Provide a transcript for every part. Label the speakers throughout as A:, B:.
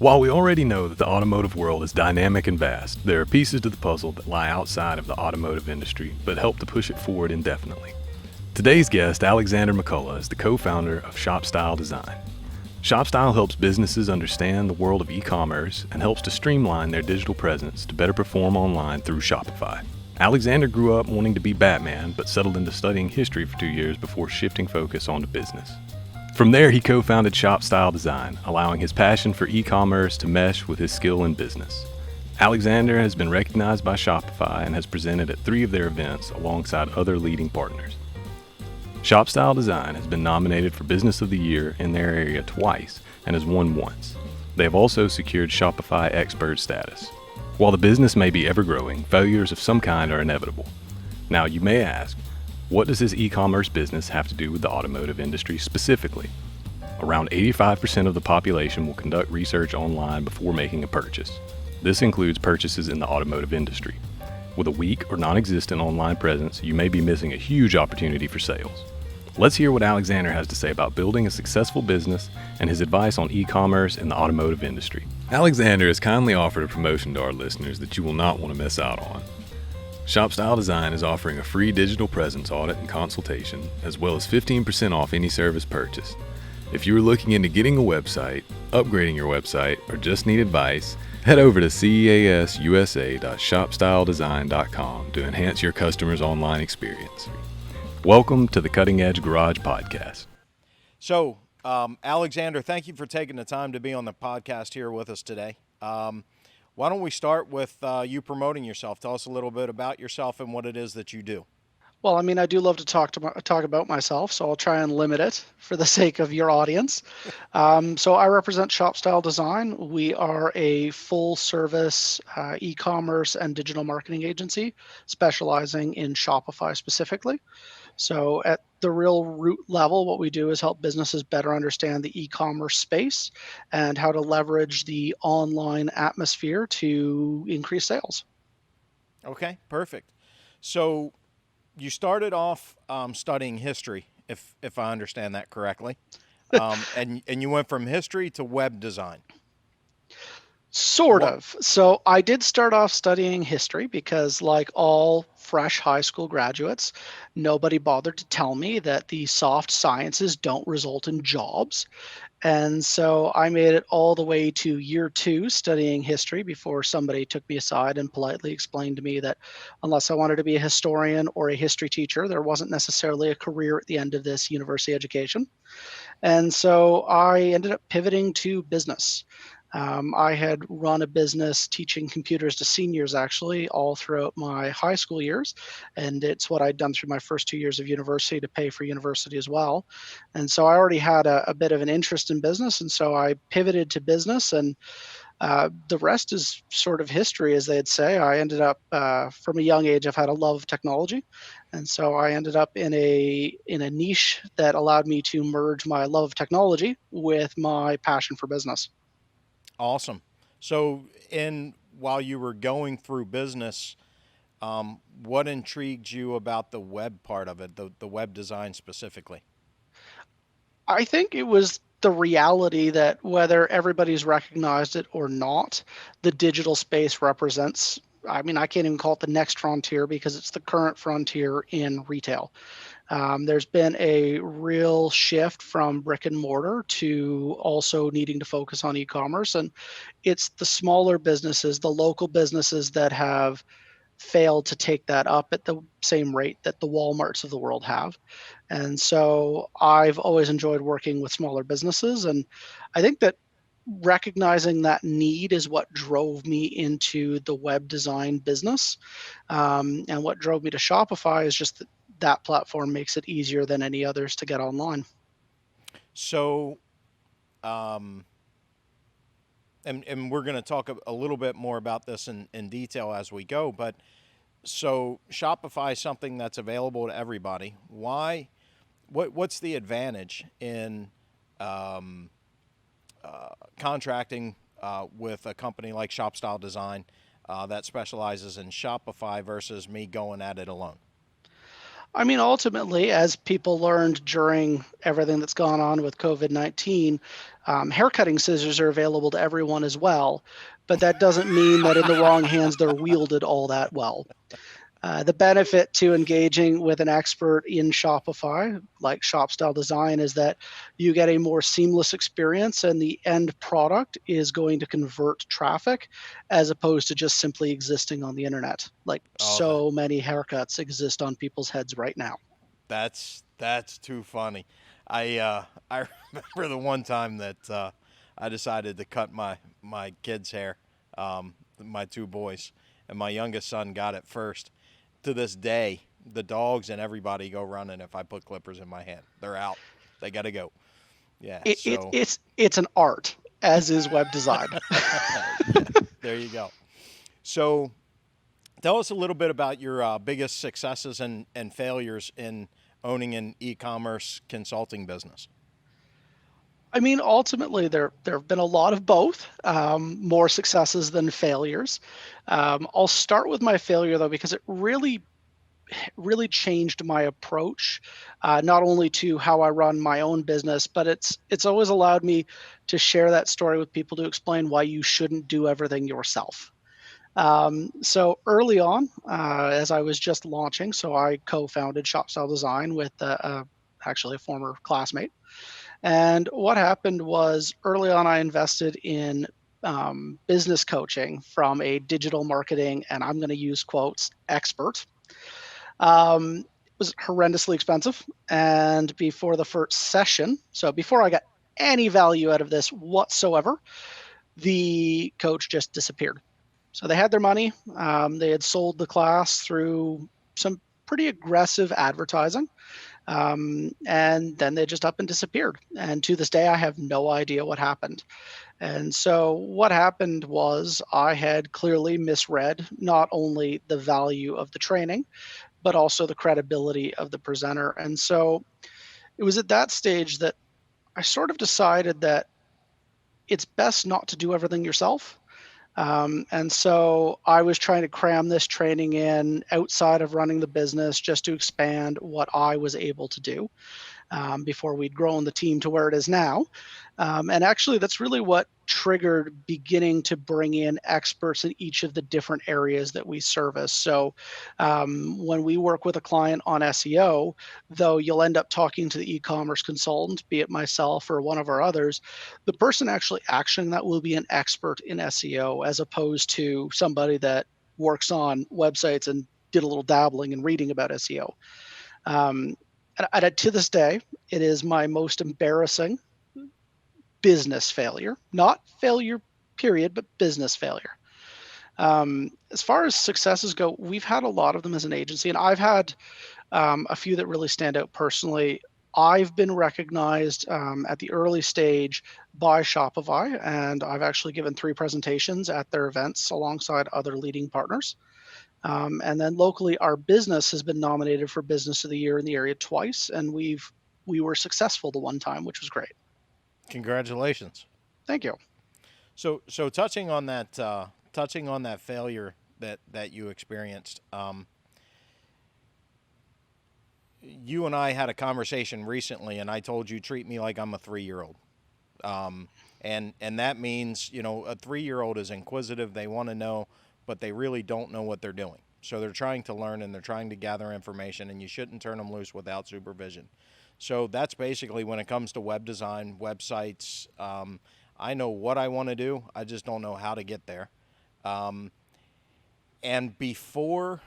A: While we already know that the automotive world is dynamic and vast, there are pieces to the puzzle that lie outside of the automotive industry but help to push it forward indefinitely. Today's guest, Alexander McCullough, is the co-founder of Shopify Design. Shopify helps businesses understand the world of e-commerce and helps to streamline their digital presence to better perform online through Shopify. Alexander grew up wanting to be Batman, but settled into studying history for 2 years before shifting focus onto business. From there, he co-founded Shopify Design, allowing his passion for e-commerce to mesh with his skill in business. Alexander has been recognized by Shopify and has presented at 3 of their events alongside other leading partners. Shopify Design has been nominated for Business of the Year in their area twice and has won once. They have also secured Shopify Expert Status. While the business may be ever-growing, failures of some kind are inevitable. Now, you may ask, what does this e-commerce business have to do with the automotive industry specifically? Around 85% of the population will conduct research online before making a purchase. This includes purchases in the automotive industry. With a weak or non-existent online presence, you may be missing a huge opportunity for sales. Let's hear what Alexander has to say about building a successful business and his advice on e-commerce in the automotive industry. Alexander has kindly offered a promotion to our listeners that you will not want to miss out on. Shopify Design is offering a free digital presence audit and consultation, as well as 15% off any service purchased. If you are looking into getting a website, upgrading your website, or just need advice, head over to CEASUSA.shopstyledesign.com to enhance your customers' online experience. Welcome to the Cutting Edge Garage Podcast.
B: So, Alexander, thank you for taking the time to be on the podcast here with us today. Why don't we start with you promoting yourself? Tell us a little bit about yourself and what it is that you do.
C: Well, I mean, I do love to talk about myself, so I'll try and limit it for the sake of your audience. So I represent Shopify Design. We are a full-service e-commerce and digital marketing agency specializing in Shopify specifically. So at the real root level, what we do is help businesses better understand the e-commerce space and how to leverage the online atmosphere to increase sales.
B: Okay, perfect. So you started off studying history, if I understand that correctly, and you went from history to web design.
C: Sort of. So I did start off studying history because, like all fresh high school graduates, nobody bothered to tell me that the soft sciences don't result in jobs. And so I made it all the way to year 2 studying history before somebody took me aside and politely explained to me that unless I wanted to be a historian or a history teacher, there wasn't necessarily a career at the end of this university education. And so I ended up pivoting to business. I had run a business teaching computers to seniors actually all throughout my high school years, and it's what I'd done through my first 2 years of university to pay for university as well. And so I already had a bit of an interest in business, and so I pivoted to business, and the rest is sort of history, as they'd say. I ended up, from a young age, I've had a love of technology, and so I ended up in a niche that allowed me to merge my love of technology with my passion for business.
B: Awesome. So, while you were going through business, what intrigued you about the web part of it, the web design specifically?
C: I think it was the reality that whether everybody's recognized it or not, the digital space represents, I mean, I can't even call it the next frontier because it's the current frontier in retail. There's been a real shift from brick and mortar to also needing to focus on e-commerce. And it's the smaller businesses, the local businesses that have failed to take that up at the same rate that the Walmarts of the world have. And so I've always enjoyed working with smaller businesses. And I think that recognizing that need is what drove me into the web design business. And what drove me to Shopify is just that platform makes it easier than any others to get online.
B: So, and we're going to talk a little bit more about this in detail as we go, but so Shopify is something that's available to everybody. Why? What's the advantage in contracting with a company like Shopify Design that specializes in Shopify versus me going at it alone?
C: I mean, ultimately, as people learned during everything that's gone on with COVID-19, haircutting scissors are available to everyone as well, but that doesn't mean that in the wrong hands they're wielded all that well. The benefit to engaging with an expert in Shopify, like shop style design, is that you get a more seamless experience and the end product is going to convert traffic as opposed to just simply existing on the internet. Like
B: Oh, that
C: so many haircuts exist on people's heads right now.
B: that's too funny. I remember the one time that I decided to cut my kids' hair, my two boys, and my youngest son got it first. To this day, the dogs and everybody go running if I put clippers in my hand. They're out. They got to go. Yeah. So
C: It's an art, as is web design.
B: yeah, there you go. So tell us a little bit about your biggest successes and failures in owning an e-commerce consulting business.
C: I mean, ultimately, there have been a lot of both, more successes than failures. I'll start with my failure though, because it really changed my approach, not only to how I run my own business, but it's always allowed me to share that story with people to explain why you shouldn't do everything yourself. So early on, as I was just launching, so I co-founded Shop Style Design with actually a former classmate. And what happened was early on, I invested in business coaching from a digital marketing, and I'm going to use quotes, expert. It was horrendously expensive. And before the first session, so before I got any value out of this whatsoever, the coach just disappeared. So they had their money. They had sold the class through some pretty aggressive advertising. And then they just up and disappeared. And to this day, I have no idea what happened. And so what happened was I had clearly misread not only the value of the training, but also the credibility of the presenter. And so it was at that stage that I sort of decided that it's best not to do everything yourself. And so I was trying to cram this training in outside of running the business just to expand what I was able to do before we'd grown the team to where it is now. And actually, that's really what triggered beginning to bring in experts in each of the different areas that we service. So when we work with a client on SEO, though you'll end up talking to the e-commerce consultant, be it myself or one of our others, the person actually actioning that will be an expert in SEO as opposed to somebody that works on websites and did a little dabbling and reading about SEO. And to this day, it is my most embarrassing business failure, not failure, period, but business failure. As far as successes go, we've had a lot of them as an agency, and I've had a few that really stand out personally. I've been recognized at the early stage by Shopify, and I've actually given 3 presentations at their events alongside other leading partners. And then locally, our business has been nominated for Business of the Year in the area twice, and we were successful the one time, which was great.
B: Congratulations.
C: Thank you.
B: So touching on that failure that you experienced, you and I had a conversation recently, and I told you treat me like I'm a 3-year-old. And that means, you know, a 3-year-old is inquisitive. They want to know, but they really don't know what they're doing. So they're trying to learn and they're trying to gather information, and you shouldn't turn them loose without supervision. So that's basically when it comes to web design, websites. I know what I want to do. I just don't know how to get there. And before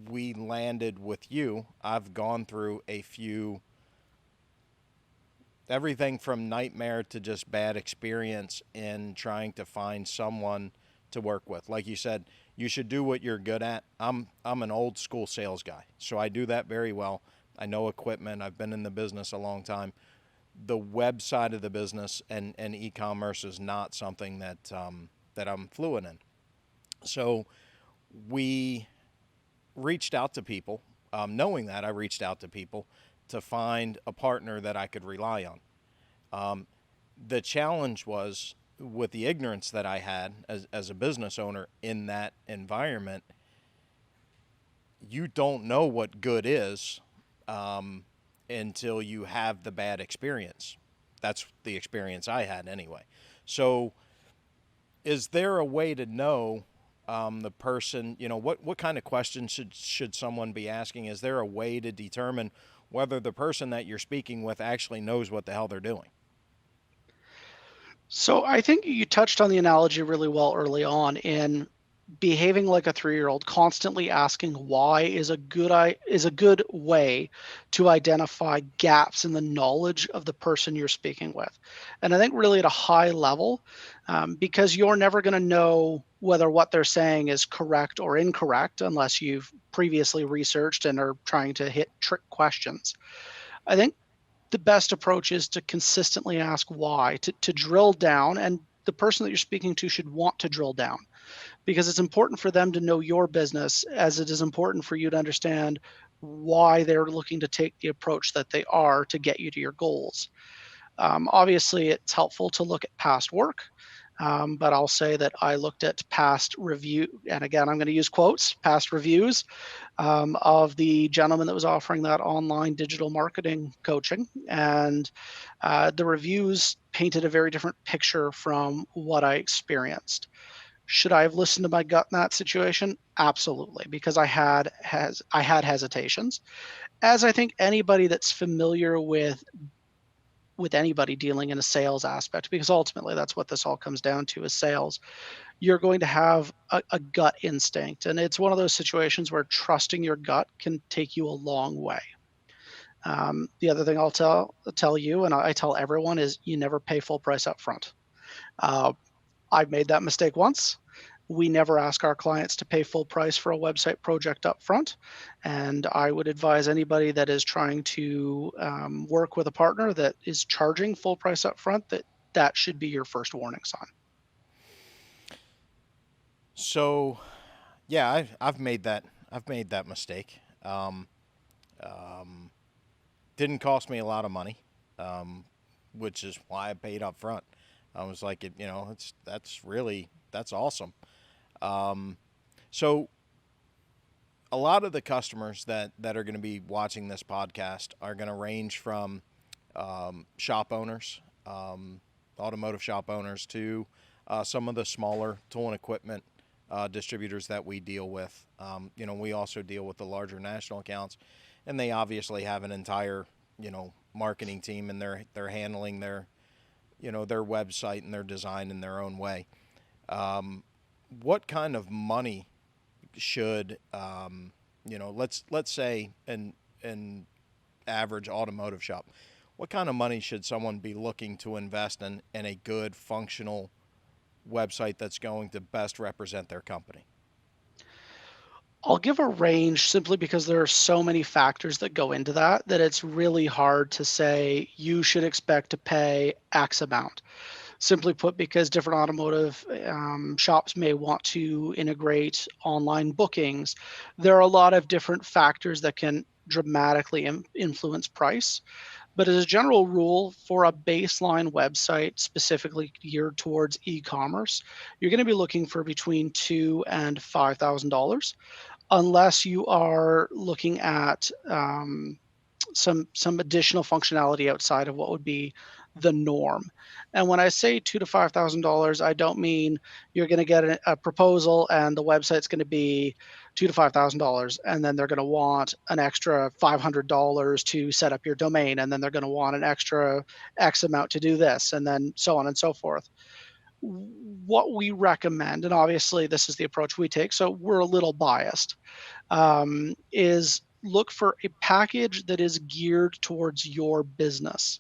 B: we landed with you, I've gone through a few, everything from nightmare to just bad experience in trying to find someone to work with. Like you said, you should do what you're good at. I'm an old school sales guy, so I do that very well. I know equipment. I've been in the business a long time. The web side of the business and e-commerce is not something that that I'm fluent in. So we reached out to people, knowing that I reached out to people to find a partner that I could rely on. The challenge was with the ignorance that I had as a business owner in that environment. you don't know what good is until you have the bad experience. That's the experience I had anyway. So, is there a way to know the person? What kind of questions should someone be asking? Is there a way to determine whether the person that you're speaking with actually knows what the hell they're doing?
C: So I think you touched on the analogy really well early on in behaving like a 3-year-old, constantly asking why is a good way to identify gaps in the knowledge of the person you're speaking with. And I think really at a high level, because you're never going to know whether what they're saying is correct or incorrect unless you've previously researched and are trying to hit trick questions. I think the best approach is to consistently ask why, to drill down, and the person that you're speaking to should want to drill down, because it's important for them to know your business as it is important for you to understand why they're looking to take the approach that they are to get you to your goals. Obviously, it's helpful to look at past work, but I'll say that I looked at past review, and again, I'm going to use quotes, past reviews of the gentleman that was offering that online digital marketing coaching. And the reviews painted a very different picture from what I experienced. Should I have listened to my gut in that situation? Absolutely, because I had hesitations, as I think anybody that's familiar with anybody dealing in a sales aspect, because ultimately that's what this all comes down to is sales. You're going to have a gut instinct, and it's one of those situations where trusting your gut can take you a long way. The other thing I'll tell you, and I tell everyone, is you never pay full price up front. Uh, I've made that mistake once. We never ask our clients to pay full price for a website project up front. And I would advise anybody that is trying to work with a partner that is charging full price up front that should be your first warning sign.
B: So, yeah, I've made that mistake. Didn't cost me a lot of money, which is why I paid up front. I was like, that's awesome. So a lot of the customers that are going to be watching this podcast are going to range from shop owners, automotive shop owners, to some of the smaller tool and equipment distributors that we deal with. We also deal with the larger national accounts, and they obviously have an entire, marketing team, and they're handling their website and their design in their own way. What kind of money should, let's say an average automotive shop, what kind of money should someone be looking to invest in a good functional website that's going to best represent their company?
C: I'll give a range simply because there are so many factors that go into that it's really hard to say you should expect to pay X amount. Simply put, because different automotive shops may want to integrate online bookings. There are a lot of different factors that can dramatically influence price. But as a general rule, for a baseline website specifically geared towards e-commerce, you're going to be looking for between $2,000 and $5,000, unless you are looking at some additional functionality outside of what would be the norm. And when I say $2,000 to $5,000, I don't mean you're going to get a proposal and the website's going to be $2,000 to $5,000, and then they're going to want an extra $500 to set up your domain, and then they're going to want an extra X amount to do this, and then so on and so forth. What we recommend, and obviously this is the approach we take, so we're a little biased, is look for a package that is geared towards your business.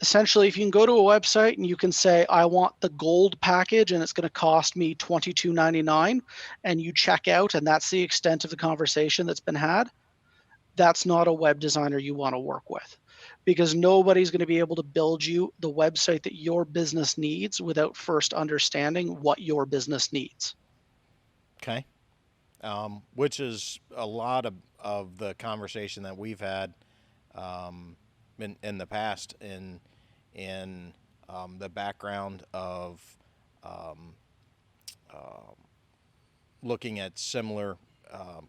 C: Essentially, if you can go to a website and you can say, I want the gold package and it's going to cost me $22.99, and you check out and that's the extent of the conversation that's been had, that's not a web designer you want to work with, because nobody's going to be able to build you the website that your business needs without first understanding what your business needs.
B: Okay. Which is a lot of the conversation that we've had in the past in the background of looking at similar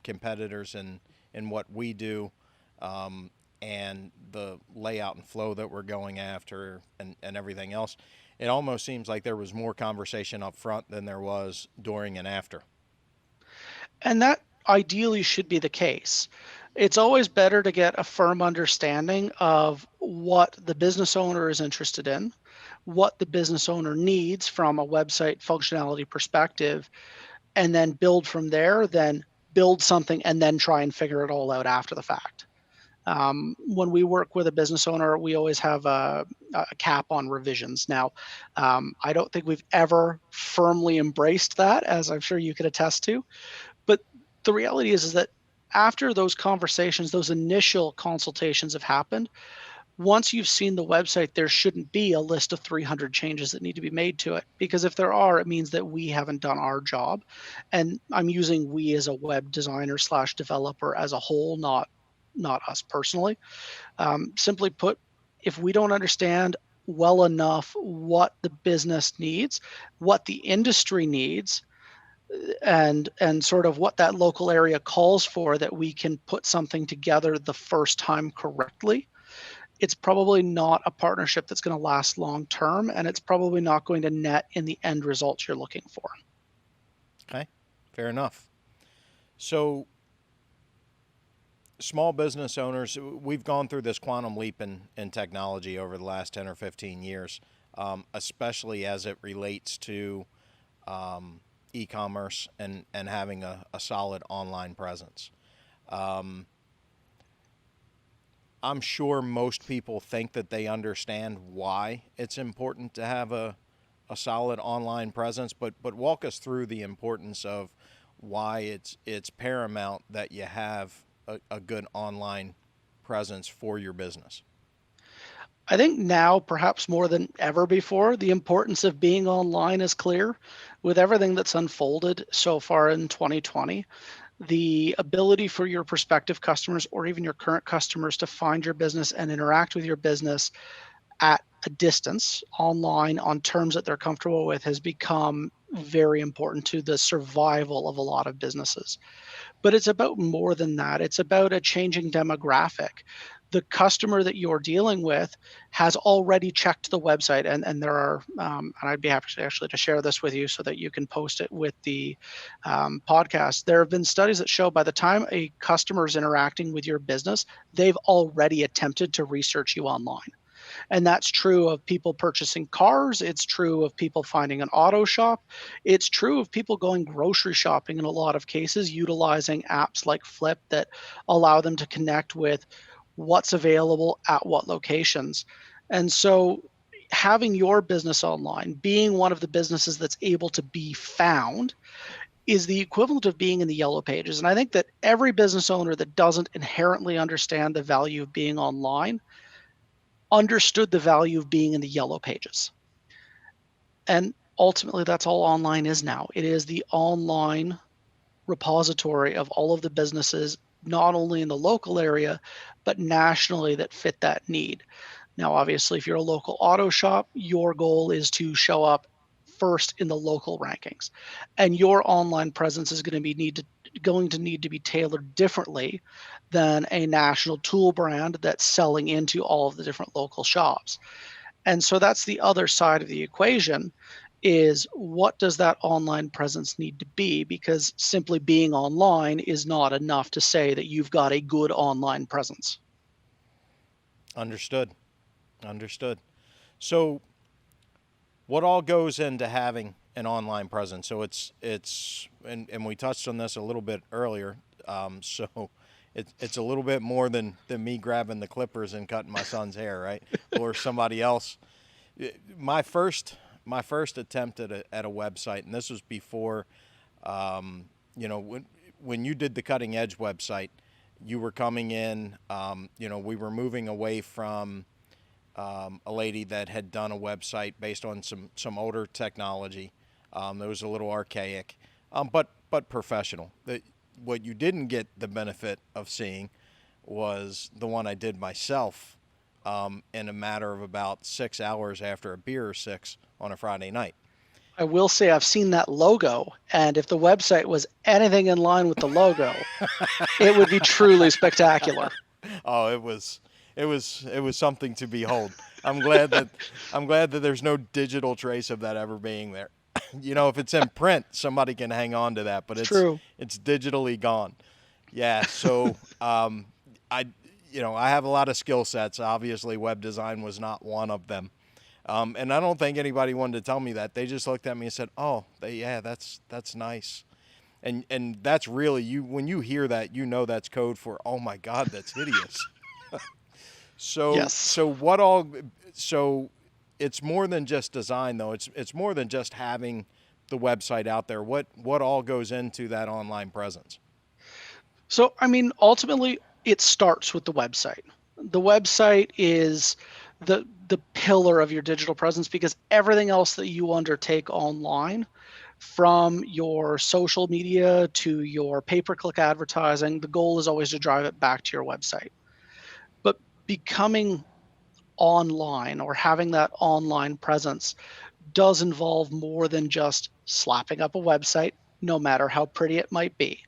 B: competitors in what we do, and the layout and flow that we're going after, and everything else, it almost seems like there was more conversation up front than there was during and after.
C: And that ideally should be the case. It's always better to get a firm understanding of what the business owner is interested in, what the business owner needs from a website functionality perspective, and then build from there, then build something and then try and figure it all out after the fact. When we work with a business owner, we always have a cap on revisions. Now, I don't think we've ever firmly embraced that, as I'm sure you could attest to. But the reality is that after those conversations, those initial consultations have happened, once you've seen the website, there shouldn't be a list of 300 changes that need to be made to it. Because if there are, it means that we haven't done our job. And I'm using we as a web designer / developer as a whole, not us personally. Simply put, if we don't understand well enough what the business needs, what the industry needs, and sort of what that local area calls for, that we can put something together the first time correctly, it's probably not a partnership that's going to last long term, and it's probably not going to net in the end results you're looking for.
B: Okay, fair enough. So small business owners, we've gone through this quantum leap in technology over the last 10 or 15 years, especially as it relates to e-commerce and having a solid online presence. I'm sure most people think that they understand why it's important to have a solid online presence, but walk us through the importance of why it's paramount that you have a good online presence for your business.
C: I think now, perhaps more than ever before, the importance of being online is clear. With everything that's unfolded so far in 2020, the ability for your prospective customers or even your current customers to find your business and interact with your business at a distance online on terms that they're comfortable with has become very important to the survival of a lot of businesses. But it's about more than that. It's about a changing demographic. The customer that you're dealing with has already checked the website, and there are, and I'd be happy actually to share this with you so that you can post it with the podcast. There have been studies that show by the time a customer is interacting with your business, they've already attempted to research you online. And that's true of people purchasing cars. It's true of people finding an auto shop. It's true of people going grocery shopping in a lot of cases, utilizing apps like Flip that allow them to connect with what's available at what locations. And so having your business online, being one of the businesses that's able to be found, is the equivalent of being in the yellow pages. And I think that every business owner that doesn't inherently understand the value of being online understood the value of being in the yellow pages. And ultimately, that's all online is now. It is the online repository of all of the businesses, not only in the local area, but nationally, that fit that need. Now, obviously, if you're a local auto shop, your goal is to show up first in the local rankings. And your online presence is going to need to be tailored differently than a national tool brand that's selling into all of the different local shops. And so that's the other side of the equation, is what does that online presence need to be? Because simply being online is not enough to say that you've got a good online presence.
B: Understood. So what all goes into having an online presence? So it's and we touched on this a little bit earlier. So it's a little bit more than me grabbing the clippers and cutting my son's hair, right? Or somebody else. My first attempt at a website, and this was before, when you did the cutting edge website, you were coming in, we were moving away from a lady that had done a website based on some older technology that was a little archaic, but professional. What you didn't get the benefit of seeing was the one I did myself in a matter of about 6 hours after a beer or six on a Friday night.
C: I will say I've seen that logo, and if the website was anything in line with the logo, it would be truly spectacular.
B: Oh, it was something to behold. I'm glad that there's no digital trace of that ever being there. If it's in print, somebody can hang on to that, but
C: It's
B: it's
C: true.
B: it's digitally gone. Yeah, so I I have a lot of skill sets. Obviously, web design was not one of them. And I don't think anybody wanted to tell me that. They just looked at me and said, "Oh, yeah, that's nice." And that's really you when you hear that, that's code for, "Oh my God, that's hideous." So
C: Yes.
B: so what all so it's more than just design though. It's more than just having the website out there. What all goes into that online presence?
C: So, I mean, ultimately, it starts with the website. The website is the pillar of your digital presence because everything else that you undertake online, from your social media to your pay-per-click advertising, the goal is always to drive it back to your website. But becoming online or having that online presence does involve more than just slapping up a website, no matter how pretty it might be.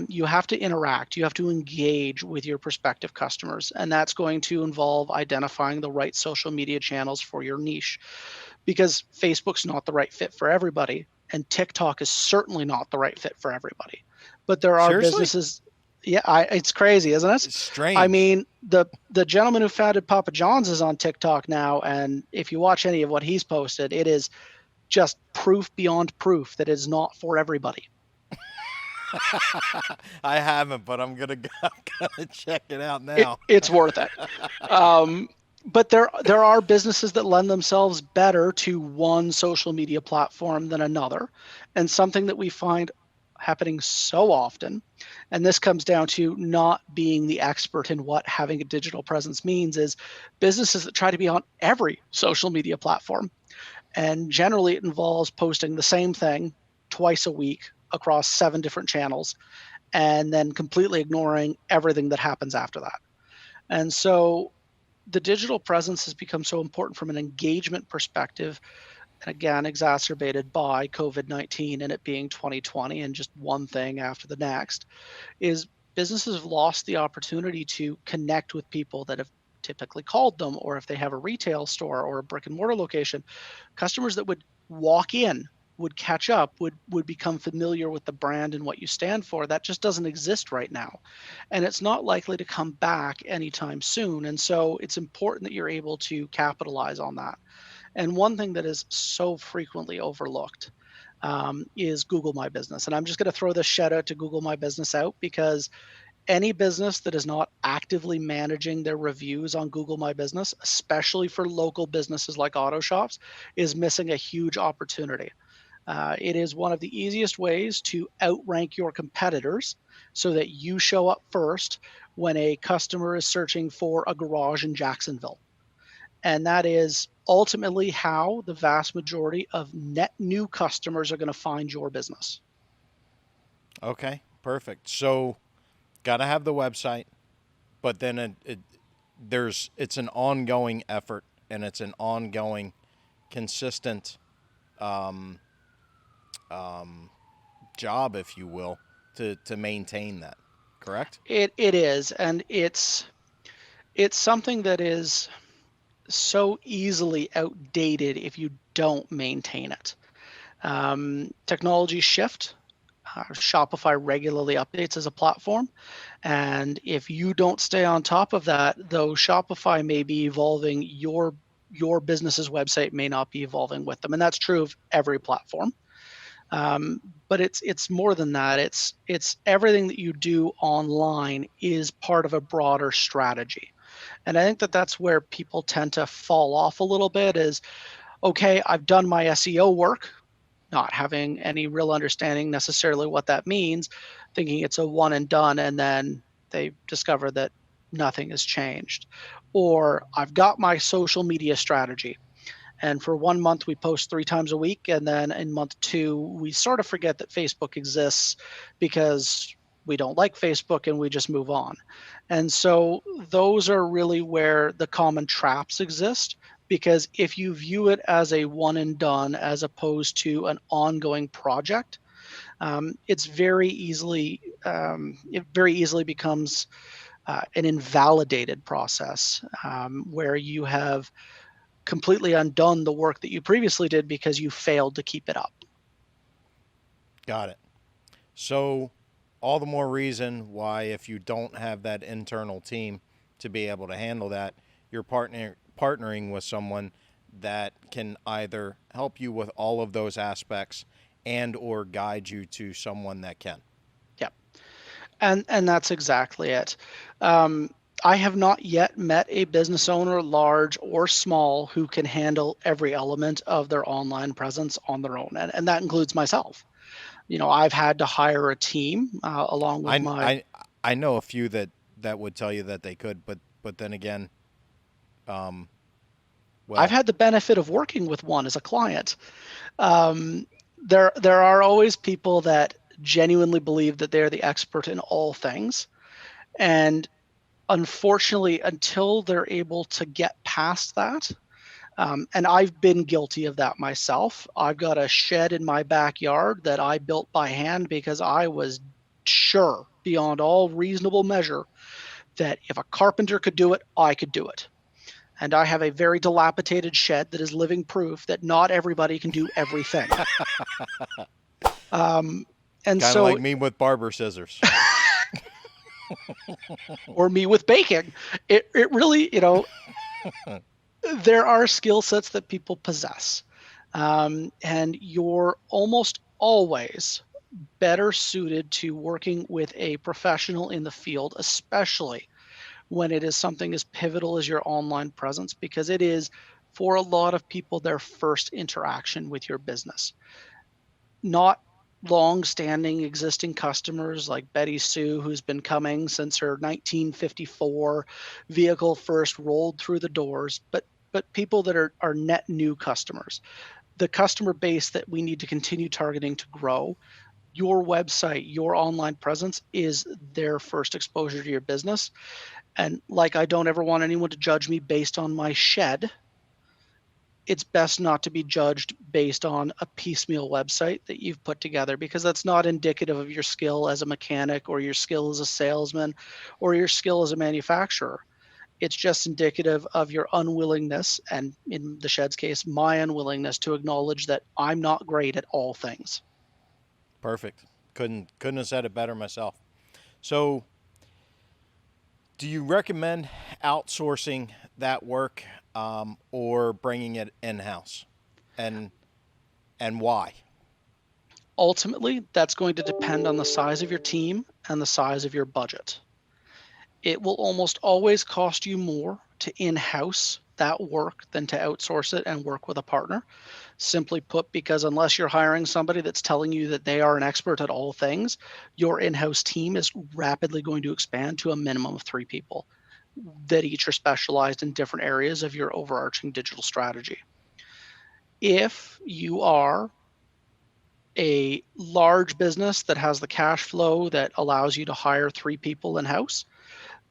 C: You have to interact, you have to engage with your prospective customers, and that's going to involve identifying the right social media channels for your niche because Facebook's not the right fit for everybody, and TikTok is certainly not the right fit for everybody. But there are
B: Seriously?
C: businesses. Yeah, it's crazy, isn't it?
B: It's
C: I
B: strange.
C: mean, the gentleman who founded Papa John's is on TikTok now, and if you watch any of what he's posted, it is just proof beyond proof that it's not for everybody.
B: I haven't, but I'm gonna check it out now.
C: It's worth it. Um, but there are businesses that lend themselves better to one social media platform than another, and something that we find happening so often, and this comes down to not being the expert in what having a digital presence means, is businesses that try to be on every social media platform, and generally it involves posting the same thing twice a week across 7 different channels and then completely ignoring everything that happens after that. And so the digital presence has become so important from an engagement perspective, and again, exacerbated by COVID-19 and it being 2020 and just one thing after the next, is businesses have lost the opportunity to connect with people that have typically called them, or if they have a retail store or a brick and mortar location, customers that would walk in, would catch up, would become familiar with the brand and what you stand for. That just doesn't exist right now, and it's not likely to come back anytime soon. And so it's important that you're able to capitalize on that. And one thing that is so frequently overlooked is Google My Business. And I'm just going to throw this shout out to Google My Business out because any business that is not actively managing their reviews on Google My Business, especially for local businesses like auto shops, is missing a huge opportunity. It is one of the easiest ways to outrank your competitors so that you show up first when a customer is searching for a garage in Jacksonville. And that is ultimately how the vast majority of net new customers are going to find your business.
B: Okay, perfect. So, gotta have the website, but then it's an ongoing effort and it's an ongoing, consistent um, um, job, if you will, to maintain that. Correct?
C: It is, and it's something that is so easily outdated if you don't maintain it. Technologies shift. Shopify regularly updates as a platform. And if you don't stay on top of that, though Shopify may be evolving, your business's website may not be evolving with them. And that's true of every platform. But it's more than that. It's everything that you do online is part of a broader strategy. And I think that that's where people tend to fall off a little bit is, okay, I've done my SEO work, not having any real understanding necessarily what that means, thinking it's a one and done, and then they discover that nothing has changed. Or I've got my social media strategy. And for 1 month, we post 3 times a week. And then in month 2, we sort of forget that Facebook exists because we don't like Facebook and we just move on. And so those are really where the common traps exist because if you view it as a one and done as opposed to an ongoing project, it very easily becomes an invalidated process, where you have completely undone the work that you previously did because you failed to keep it up.
B: Got it. So, all the more reason why, if you don't have that internal team to be able to handle that, you're partnering with someone that can either help you with all of those aspects and or guide you to someone that can.
C: Yep. And that's exactly it. I have not yet met a business owner, large or small, who can handle every element of their online presence on their own, and that includes myself. I've had to hire a team along with
B: I know a few that would tell you that they could, but then again, well,
C: I've had the benefit of working with one as a client. There are always people that genuinely believe that they're the expert in all things, and unfortunately, until they're able to get past that, and I've been guilty of that myself. I've got a shed in my backyard that I built by hand because I was sure beyond all reasonable measure that if a carpenter could do it, I could do it. And I have a very dilapidated shed that is living proof that not everybody can do everything. And
B: kind of
C: so,
B: like me with barber scissors.
C: or me with baking. It really, there are skill sets that people possess. And you're almost always better suited to working with a professional in the field, especially when it is something as pivotal as your online presence, because it is, for a lot of people, their first interaction with your business. Not long-standing existing customers like Betty Sue, who's been coming since her 1954 vehicle first rolled through the doors, but people that are net new customers. The customer base that we need to continue targeting to grow. Your website, your online presence is their first exposure to your business. And like, I don't ever want anyone to judge me based on my shed. It's best not to be judged based on a piecemeal website that you've put together, because that's not indicative of your skill as a mechanic or your skill as a salesman or your skill as a manufacturer. It's just indicative of your unwillingness, and in the shed's case, my unwillingness to acknowledge that I'm not great at all things.
B: Perfect. Couldn't have said it better myself. So, do you recommend outsourcing that work, or bringing it in-house, and why?
C: Ultimately, that's going to depend on the size of your team and the size of your budget. It will almost always cost you more to in-house that work than to outsource it and work with a partner. Simply put, because unless you're hiring somebody that's telling you that they are an expert at all things, your in-house team is rapidly going to expand to a minimum of 3 people that each are specialized in different areas of your overarching digital strategy. If you are a large business that has the cash flow that allows you to hire 3 people in-house,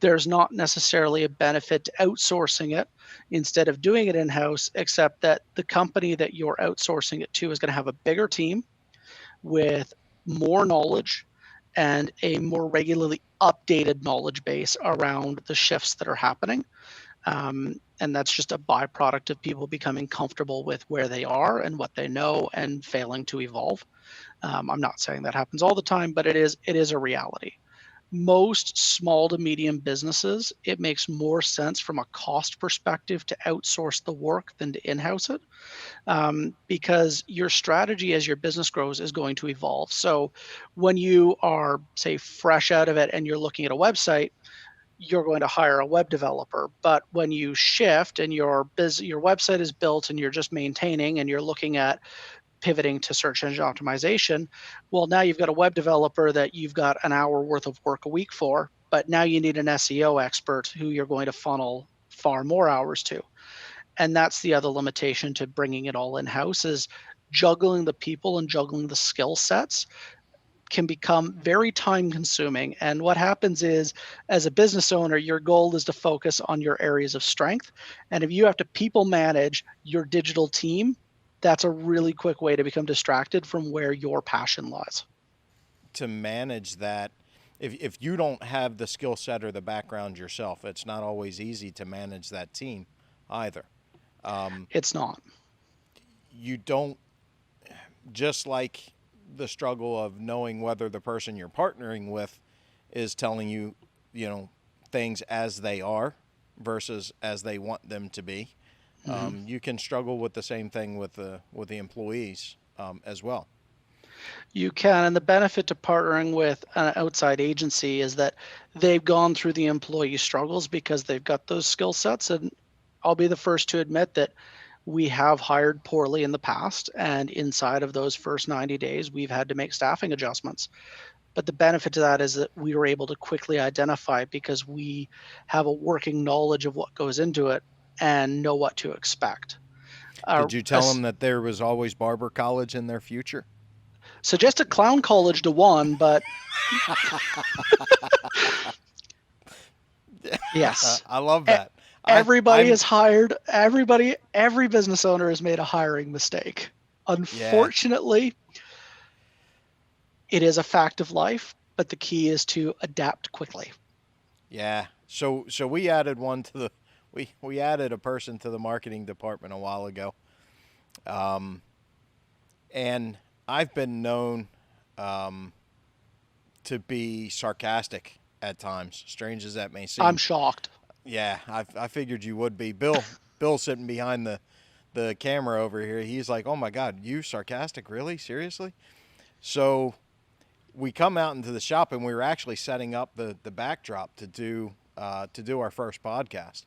C: there's not necessarily a benefit to outsourcing it instead of doing it in-house, except that the company that you're outsourcing it to is going to have a bigger team with more knowledge and a more regularly updated knowledge base around the shifts that are happening. And that's just a byproduct of people becoming comfortable with where they are and what they know and failing to evolve. I'm not saying that happens all the time, but it is a reality. Most small to medium businesses, it makes more sense from a cost perspective to outsource the work than to in-house it, because your strategy as your business grows is going to evolve. So when you are, say, fresh out of it and you're looking at a website, you're going to hire a web developer. But when you shift and your website is built and you're just maintaining and you're looking at pivoting to search engine optimization, well, now you've got a web developer that you've got an hour worth of work a week for, but now you need an SEO expert who you're going to funnel far more hours to. And that's the other limitation to bringing it all in-house, is juggling the people and juggling the skill sets can become very time consuming. And what happens is, as a business owner, your goal is to focus on your areas of strength. And if you have to people manage your digital team, that's a really quick way to become distracted from where your passion lies.
B: To manage that, if you don't have the skill set or the background yourself, it's not always easy to manage that team either.
C: It's not.
B: You don't, just like the struggle of knowing whether the person you're partnering with is telling you, things as they are versus as they want them to be. You can struggle with the same thing with the employees as well.
C: You can, and the benefit to partnering with an outside agency is that they've gone through the employee struggles because they've got those skill sets. And I'll be the first to admit that we have hired poorly in the past, and inside of those first 90 days, we've had to make staffing adjustments. But the benefit to that is that we were able to quickly identify because we have a working knowledge of what goes into it and know what to expect.
B: Did you tell them that there was always barber college in their future?
C: Suggested clown college to one, but yes.
B: I love that.
C: Everybody is hired. Every business owner has made a hiring mistake. Unfortunately, it is a fact of life, but the key is to adapt quickly.
B: Yeah. So we added we added a person to the marketing department a while ago. And I've been known to be sarcastic at times, strange as that may seem.
C: I'm shocked.
B: Yeah, I figured you would be. Bill sitting behind the camera over here, he's like, "Oh my God, you sarcastic? Really? Seriously?" So we come out into the shop, and we were actually setting up the backdrop to do our first podcast.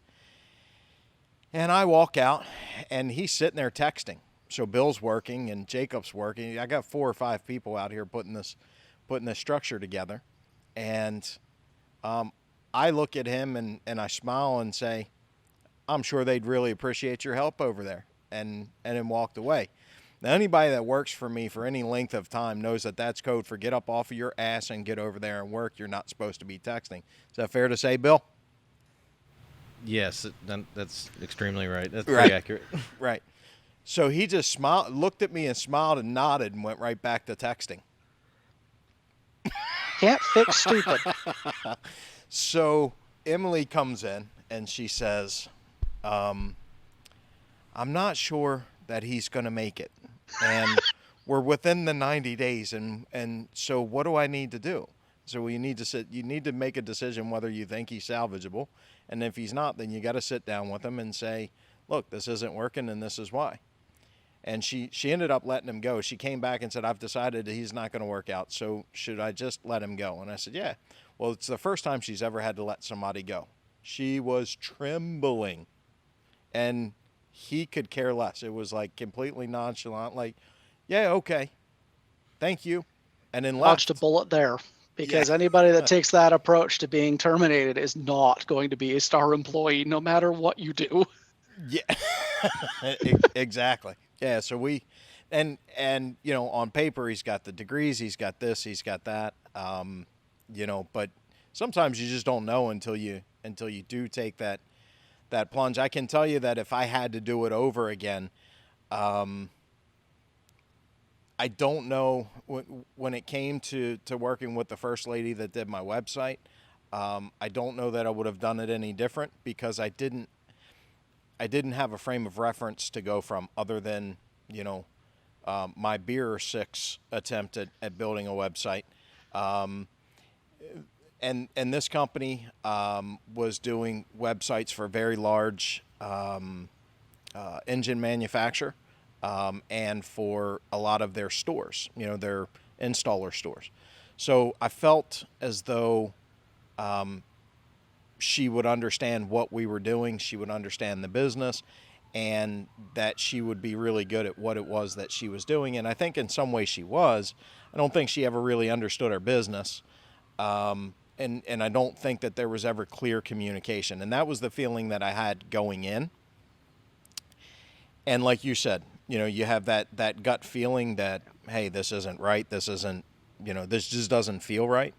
B: And I walk out, and he's sitting there texting. So Bill's working, and Jacob's working. I got 4 or 5 people out here putting this structure together, and I look at him and I smile and say, "I'm sure they'd really appreciate your help over there," and then walked away. Now, anybody that works for me for any length of time knows that that's code for get up off of your ass and get over there and work. You're not supposed to be texting. Is that fair to say, Bill?
D: Yes, that's extremely right. That's pretty accurate.
B: Right. So he just looked at me and smiled and nodded and went right back to texting.
C: Can't fix stupid.
B: So Emily comes in and she says, "I'm not sure that he's going to make it. And we're within the 90 days. And so what do I need to do?" So you need to make a decision whether you think he's salvageable. And if he's not, then you got to sit down with him and say, "Look, this isn't working and this is why." And she ended up letting him go. She came back and said, "I've decided that he's not going to work out. So should I just let him go?" And I said, "Yeah." Well, it's the first time she's ever had to let somebody go. She was trembling, and he could care less. It was like completely nonchalant, like, "Yeah, okay, thank you," and then left.
C: Dodged a bullet there, because anybody that takes that approach to being terminated is not going to be a star employee, no matter what you do.
B: Yeah, exactly. Yeah, so and on paper he's got the degrees, he's got this, he's got that. But sometimes you just don't know until you do take that plunge. I can tell you that if I had to do it over again, I don't know when it came to working with the first lady that did my website. I don't know that I would have done it any different because I didn't have a frame of reference to go from other than my beer or six attempt at building a website. And this company was doing websites for very large engine manufacturer and for a lot of their stores, their installer stores. So I felt as though she would understand what we were doing, she would understand the business, and that she would be really good at what it was that she was doing. And I think in some way she was. I don't think she ever really understood our business. And I don't think that there was ever clear communication. And that was the feeling that I had going in. And like you said, you have that gut feeling that, hey, this isn't right. This isn't this just doesn't feel right.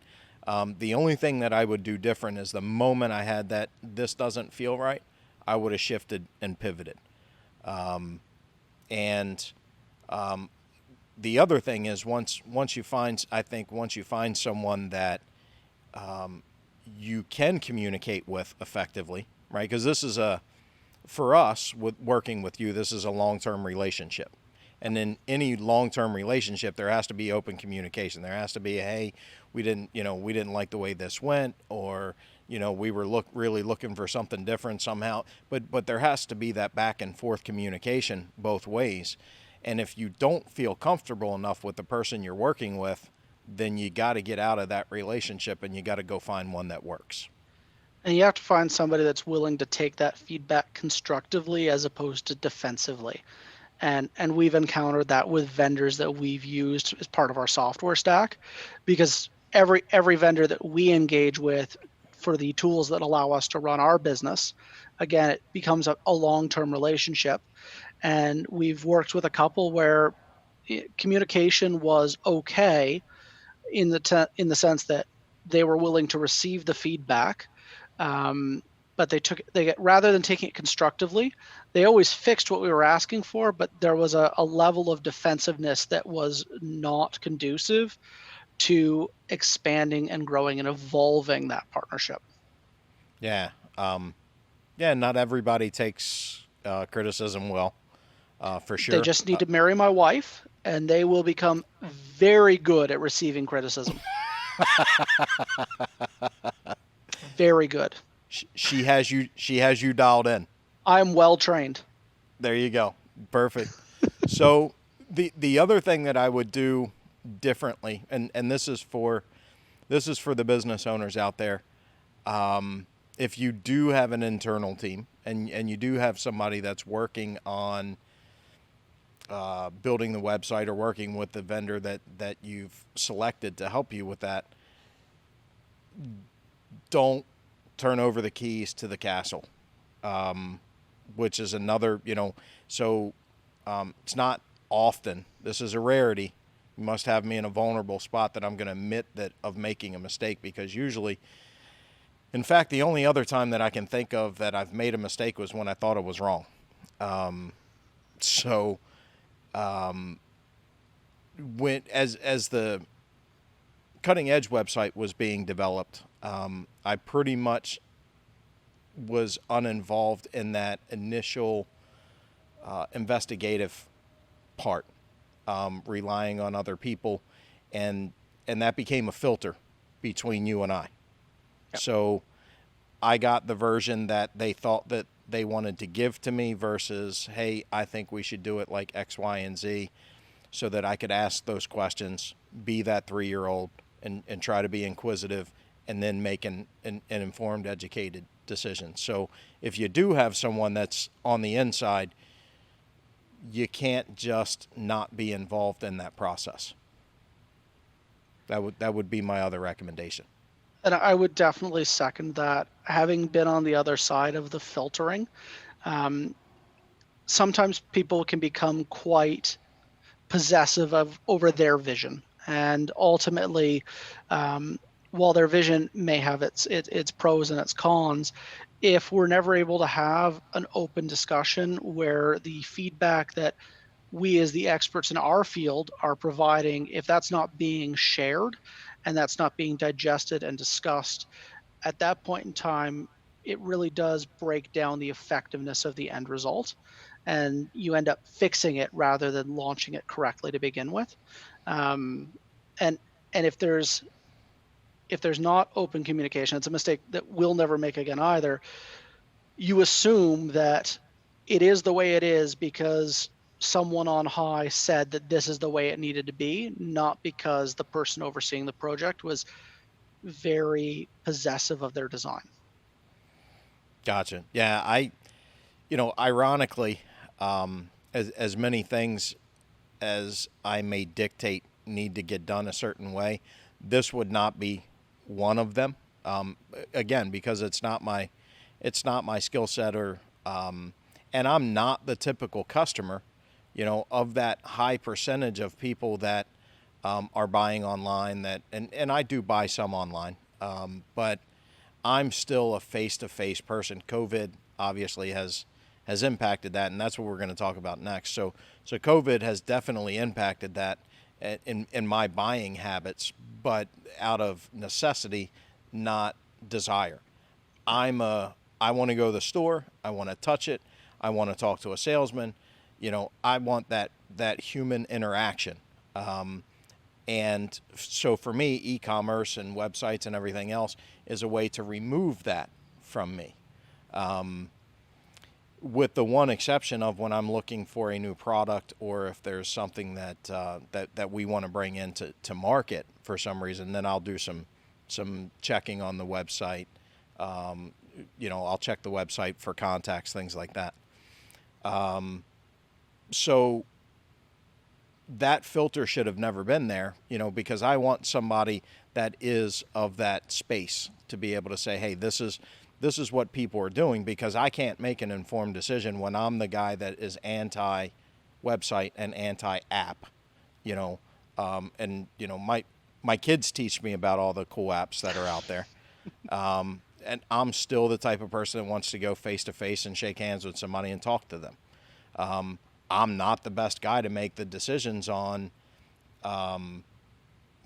B: The only thing that I would do different is the moment I had that this doesn't feel right, I would have shifted and pivoted. And the other thing is once you find someone that you can communicate with effectively, right? Because this is for us, with working with you, this is a long-term relationship. And in any long-term relationship, there has to be open communication. There has to be, hey, we didn't like the way this went, or, we were really looking for something different somehow. But there has to be that back and forth communication both ways. And if you don't feel comfortable enough with the person you're working with, then you got to get out of that relationship and you got to go find one that works.
C: And you have to find somebody that's willing to take that feedback constructively as opposed to defensively. And we've encountered that with vendors that we've used as part of our software stack, because every vendor that we engage with for the tools that allow us to run our business, again, it becomes a long-term relationship. And we've worked with a couple where communication was okay in the sense that they were willing to receive the feedback, but rather than taking it constructively, they always fixed what we were asking for, but there was a level of defensiveness that was not conducive to expanding and growing and evolving that partnership.
B: Yeah. Not everybody takes criticism well, for sure.
C: They just need to marry my wife, and they will become very good at receiving criticism. Very good.
B: She has you dialed in.
C: I'm well trained.
B: There you go. Perfect. So the other thing that I would do differently, and this is for the business owners out there, if you do have an internal team and you do have somebody that's working on building the website or working with the vendor that you've selected to help you with that, don't turn over the keys to the castle, which is another, it's not often. This is a rarity. You must have me in a vulnerable spot that I'm going to admit of making a mistake, because usually, in fact, the only other time that I can think of that I've made a mistake was when I thought it was wrong. When as the cutting edge website was being developed, I pretty much was uninvolved in that initial investigative part, relying on other people, and that became a filter between you and I. Yep. So I got the version that they thought that they wanted to give to me versus, hey, I think we should do it like X, Y, and Z, so that I could ask those questions, be that 3-year-old, and try to be inquisitive, and then make an informed, educated decision. So if you do have someone that's on the inside, you can't just not be involved in that process. That would be my other recommendation.
C: And I would definitely second that. Having been on the other side of the filtering, sometimes people can become quite possessive over their vision. And ultimately, while their vision may have its pros and its cons, if we're never able to have an open discussion where the feedback that we as the experts in our field are providing, if that's not being shared and that's not being digested and discussed, at that point in time, it really does break down the effectiveness of the end result. And you end up fixing it rather than launching it correctly to begin with. And if there's not open communication, it's a mistake that we'll never make again either. You assume that it is the way it is because someone on high said that this is the way it needed to be, not because the person overseeing the project was very possessive of their design.
B: Gotcha. Yeah, ironically, as many things as I may dictate need to get done a certain way, this would not be one of them. Again, because it's not my skill set, or and I'm not the typical customer, of that high percentage of people that are buying online and I do buy some online, but I'm still a face-to-face person. COVID obviously has impacted that, and that's what we're going to talk about next. So COVID has definitely impacted that in my buying habits, but out of necessity, not desire. I want to go to the store. I want to touch it. I want to talk to a salesman. I want that human interaction. And so for me, e-commerce and websites and everything else is a way to remove that from me. With the one exception of when I'm looking for a new product, or if there's something that we want to bring into market for some reason, then I'll do some checking on the website. I'll check the website for contacts, things like that. So that filter should have never been there, because I want somebody that is of that space to be able to say, hey, this is what people are doing, because I can't make an informed decision when I'm the guy that is anti-website and anti-app, my kids teach me about all the cool apps that are out there. And I'm still the type of person that wants to go face-to-face and shake hands with somebody and talk to them. I'm not the best guy to make the decisions on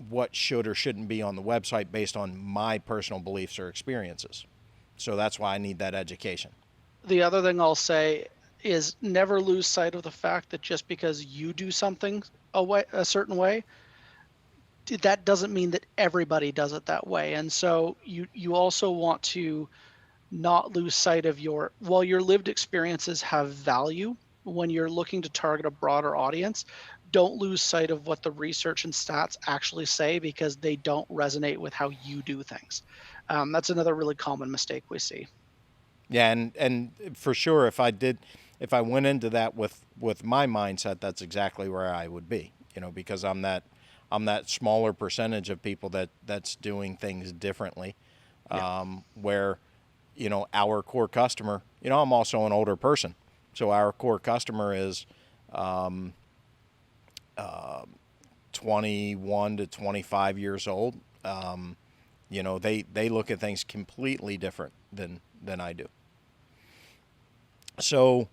B: what should or shouldn't be on the website based on my personal beliefs or experiences. So that's why I need that education.
C: The other thing I'll say is never lose sight of the fact that just because you do something a certain way, that doesn't mean that everybody does it that way. And so you also want to not lose sight of while your lived experiences have value, when you're looking to target a broader audience, don't lose sight of what the research and stats actually say, because they don't resonate with how you do things. That's another really common mistake we see.
B: Yeah, and for sure, if I went into that with my mindset, that's exactly where I would be. Because I'm that smaller percentage of people that's doing things differently.
C: Yeah.
B: Where, our core customer, I'm also an older person, so our core customer is 21 to 25 years old. They look at things completely different than I do. So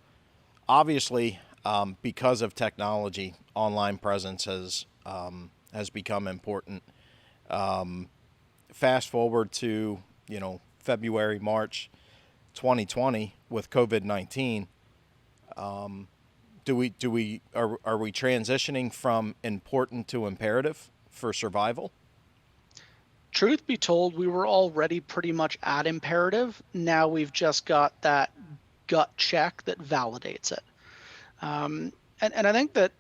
B: obviously, because of technology, online presence has become important. Fast forward to February, March 2020 with COVID-19. Are we transitioning from important to imperative for survival?
C: Truth be told, we were already pretty much at imperative. Now we've just got that gut check that validates it. And I think that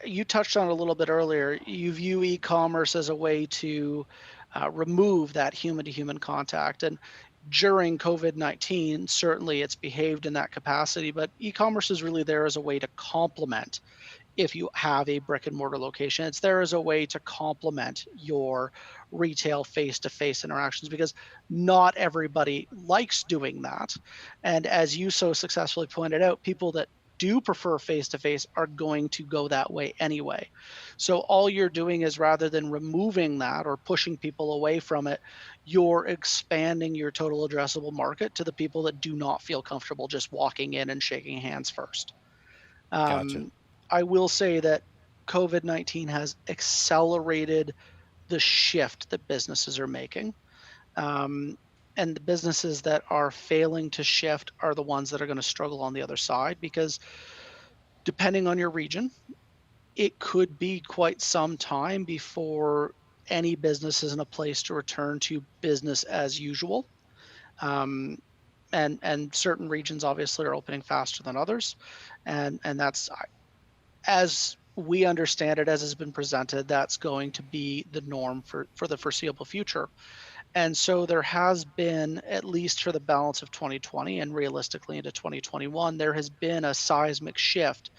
C: you touched on it a little bit earlier. You view e-commerce as a way to remove that human-to-human contact. And during COVID-19, certainly it's behaved in that capacity, but e-commerce is really there as a way to complement. If you have a brick and mortar location, it's there as a way to complement your retail face-to-face interactions, because not everybody likes doing that. And as you so successfully pointed out, people that do prefer face-to-face are going to go that way anyway. So all you're doing is, rather than removing that or pushing people away from it, you're expanding your total addressable market to the people that do not feel comfortable just walking in and shaking hands first.
B: Gotcha.
C: I will say that COVID-19 has accelerated the shift that businesses are making. And the businesses that are failing to shift are the ones that are going to struggle on the other side, because depending on your region, it could be quite some time before any business is in a place to return to business as usual. And certain regions obviously are opening faster than others. And that's, as we understand it, as has been presented, that's going to be the norm for the foreseeable future. And so there has been, at least for the balance of 2020 and realistically into 2021, there has been a seismic shift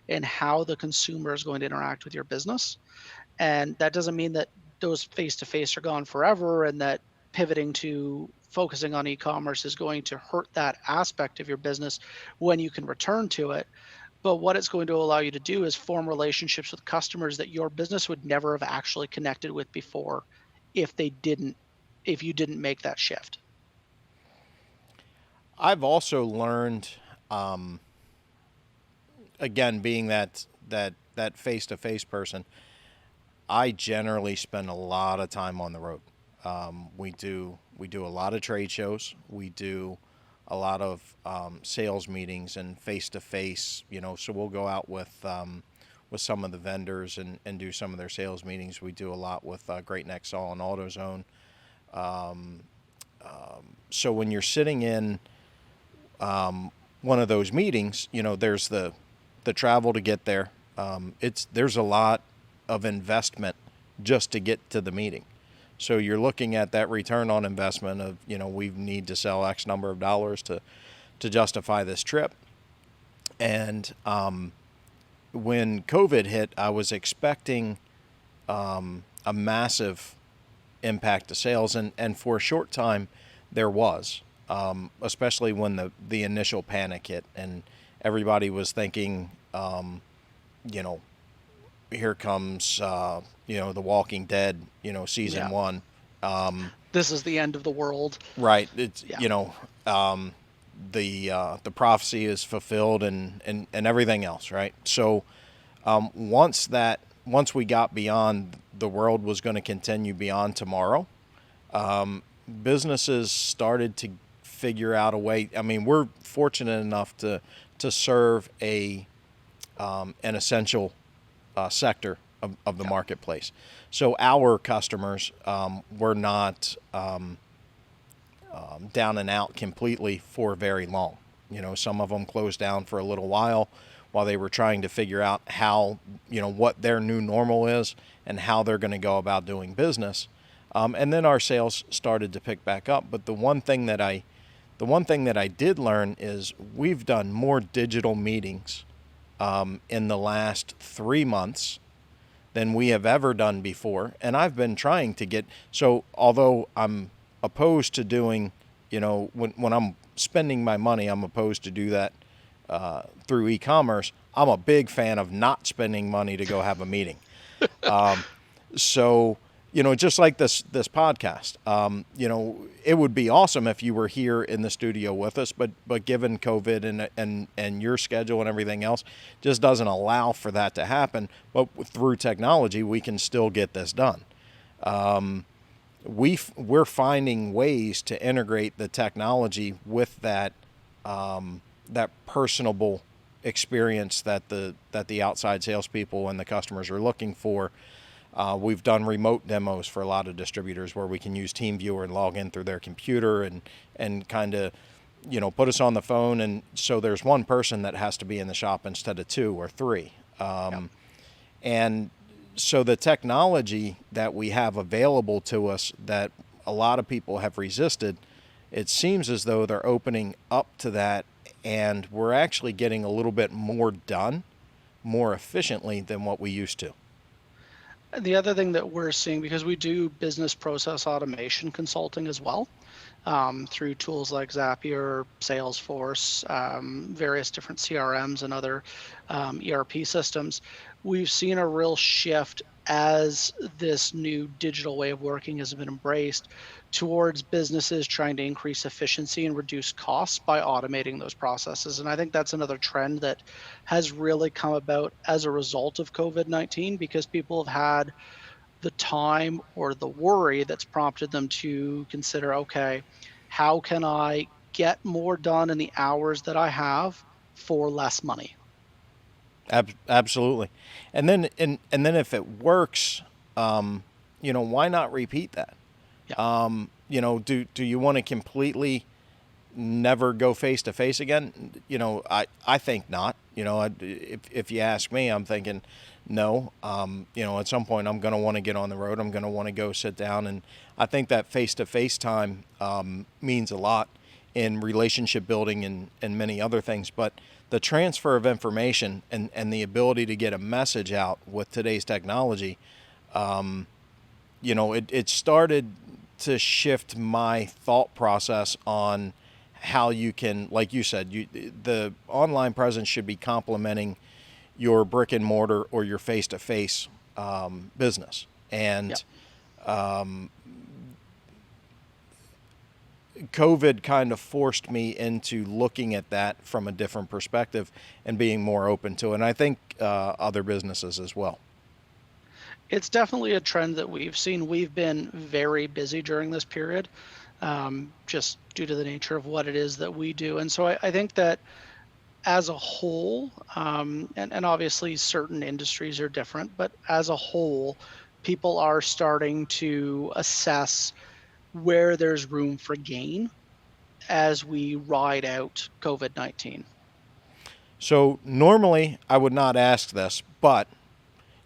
C: in how the consumer is going to interact with your business. And that doesn't mean that those face-to-face are gone forever, and that pivoting to focusing on e-commerce is going to hurt that aspect of your business when you can return to it. But what it's going to allow you to do is form relationships with customers that your business would never have actually connected with before if you didn't make that shift.
B: I've also learned, um, again, being that face-to-face person, I generally spend a lot of time on the road. We do a lot of trade shows. We do a lot of sales meetings and face-to-face. So we'll go out with some of the vendors and do some of their sales meetings. We do a lot with Great Neck Saw and AutoZone. So when you're sitting in one of those meetings, there's the travel to get there. There's a lot of investment just to get to the meeting. So you're looking at that return on investment of, we need to sell X number of dollars to justify this trip. And when COVID hit, I was expecting a massive impact to sales, and for a short time there was, especially when the initial panic hit and everybody was thinking, here comes, The Walking Dead, season
C: Yeah.
B: 1.
C: This is the end of the world.
B: Right. It's,
C: Yeah.
B: The prophecy is fulfilled and everything else. Right. So, once we got beyond the world was going to continue beyond tomorrow, businesses started to figure out a way. I mean, we're fortunate enough to serve an essential sector of the marketplace. So our customers were not down and out completely for very long. Some of them closed down for a little while they were trying to figure out how, what their new normal is and how they're going to go about doing business. And then our sales started to pick back up. But the one thing that I did learn is we've done more digital meetings in the last 3 months than we have ever done before. And I've been trying to so although I'm opposed to doing, when I'm spending my money, I'm opposed to do that through e-commerce. I'm a big fan of not spending money to go have a meeting. So, just like this podcast, it would be awesome if you were here in the studio with us, but given COVID and your schedule and everything else just doesn't allow for that to happen. But through technology, we can still get this done. We're finding ways to integrate the technology with that personable experience that the outside salespeople and the customers are looking for. We've done remote demos for a lot of distributors where we can use TeamViewer and log in through their computer and kind of, put us on the phone. And so there's one person that has to be in the shop instead of 2 or 3. And so the technology that we have available to us that a lot of people have resisted, it seems as though they're opening up to that, and we're actually getting a little bit more done more efficiently than what we used to.
C: And the other thing that we're seeing, because we do business process automation consulting as well, through tools like Zapier, Salesforce, various different CRMs and other ERP systems, we've seen a real shift as this new digital way of working has been embraced towards businesses trying to increase efficiency and reduce costs by automating those processes. And I think that's another trend that has really come about as a result of COVID-19, because people have had the time or the worry that's prompted them to consider, okay, how can I get more done in the hours that I have for less money?
B: Absolutely. And then if it works, why not repeat that?
C: Yeah.
B: Do you want to completely never go face to face again? I think not. If you ask me, I'm thinking no. At some point I'm going to want to get on the road. I'm going to want to go sit down, and I think that face to face time means a lot in relationship building and many other things. But the transfer of information and the ability to get a message out with today's technology, it started to shift my thought process on how you can, like you said, the online presence should be complementing your brick and mortar or your face-to-face business. And COVID kind of forced me into looking at that from a different perspective and being more open to it. And I think other businesses as well.
C: It's definitely a trend that we've seen. We've been very busy during this period, just due to the nature of what it is that we do. And so I think that as a whole, and obviously certain industries are different, but as a whole, people are starting to assess where there's room for gain as we ride out COVID-19.
B: So normally I would not ask this, but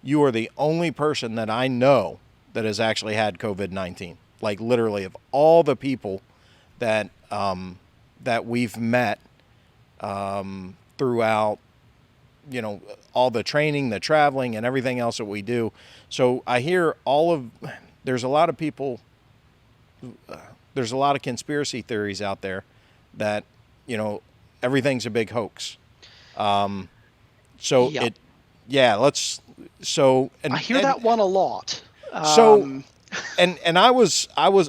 B: you are the only person that I know that has actually had COVID-19. Like literally, of all the people that that we've met throughout, all the training, the traveling, and everything else that we do. So I hear there's a lot of people, there's a lot of conspiracy theories out there that, everything's a big hoax. I hear
C: that one a lot.
B: And I was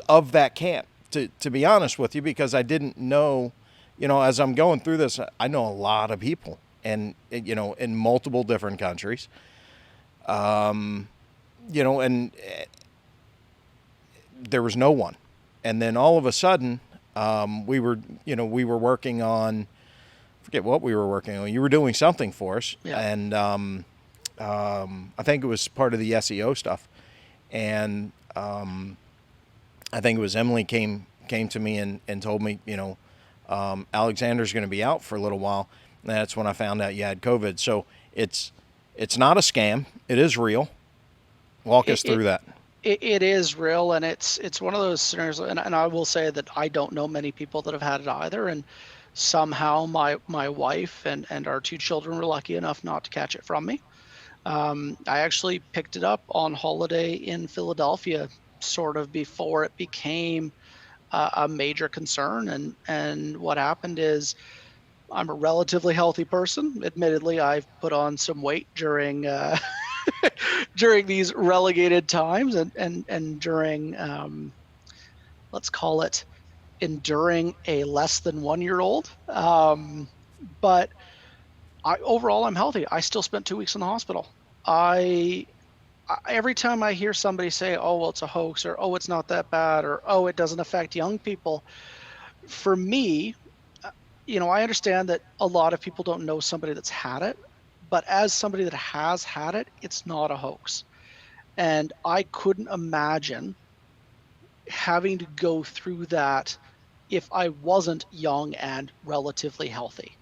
B: of that camp, to be honest with you, because I didn't know, as I'm going through this, I know a lot of people and, in multiple different countries, and there was no one. And then all of a sudden, we were working on, I forget what we were working on. You were doing something for us.
C: Yeah.
B: And, I think it was part of the SEO stuff. And, I think it was Emily came to me and told me, Alexander's going to be out for a little while. And that's when I found out you had COVID. So it's not a scam. It is real. Walk us through that.
C: It is real, and it's one of those scenarios. And I will say that I don't know many people that have had it either. And somehow my wife and our two children were lucky enough not to catch it from me. I actually picked it up on holiday in Philadelphia, sort of before it became a major concern. And what happened is, I'm a relatively healthy person. Admittedly, I've put on some weight during during these relegated times and during, let's call it, enduring a less than 1 year old. But overall, I'm healthy. I still spent 2 weeks in the hospital. Every time I hear somebody say, oh, well, it's a hoax, or, oh, it's not that bad, or, oh, it doesn't affect young people. For me, I understand that a lot of people don't know somebody that's had it, but as somebody that has had it, it's not a hoax. And I couldn't imagine having to go through that if I wasn't young and relatively healthy,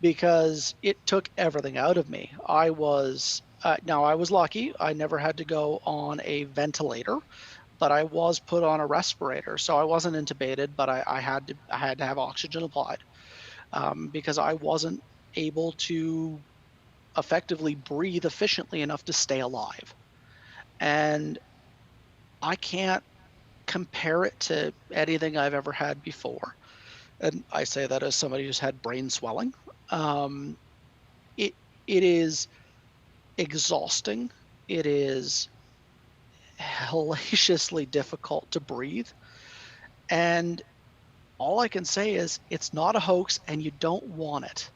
C: because it took everything out of me. I was lucky. I never had to go on a ventilator, but I was put on a respirator. So I wasn't intubated, but I had to have oxygen applied, because I wasn't able to effectively breathe efficiently enough to stay alive. And I can't compare it to anything I've ever had before. And I say that as somebody who's had brain swelling. It is exhausting. It is hellaciously difficult to breathe. And all I can say is it's not a hoax, and you don't want it.